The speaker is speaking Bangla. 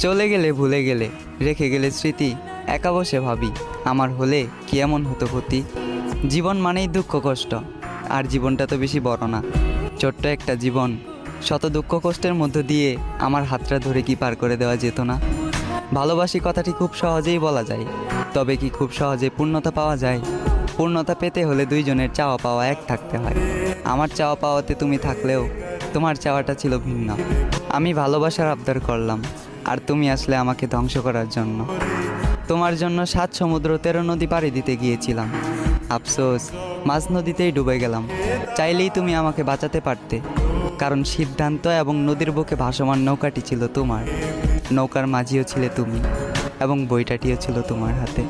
চলে গেলে ভুলে গেলে, রেখে গেলে স্মৃতি, একা বসে ভাবি আমার হলে কি এমন হতো ক্ষতি। জীবন মানেই দুঃখ কষ্ট, আর জীবনটা তো বেশি বড় না, ছোট্ট একটা জীবন। শত দুঃখ কষ্টের মধ্য দিয়ে আমার হাতটা ধরে কি পার করে দেওয়া যেত না? ভালোবাসি কথাটি খুব সহজেই বলা যায়, তবে কি খুব সহজে পূর্ণতা পাওয়া যায়? পূর্ণতা পেতে হলে দুইজনের চাওয়া পাওয়া এক থাকতে হয়। আমার চাওয়া পাওয়াতে তুমি থাকলেও তোমার চাওয়াটা ছিল ভিন্ন। আমি ভালোবাসার আবদার করলাম, আর তুমি আসলে আমাকে ধ্বংস করার জন্য। তোমার জন্য 7 সমুদ্র 13 নদী পাড়ি দিতে গিয়েছিলাম, আফসোস মাঝ নদীতেই ডুবে গেলাম। চাইলেই তুমি আমাকে বাঁচাতে পারতে, কারণ সিদ্ধান্ত এবং নদীর বুকে ভাসমান নৌকাটি ছিল তোমার, নৌকার মাঝিও ছিলে তুমি, এবং বইটাটিও ছিল তোমার হাতে।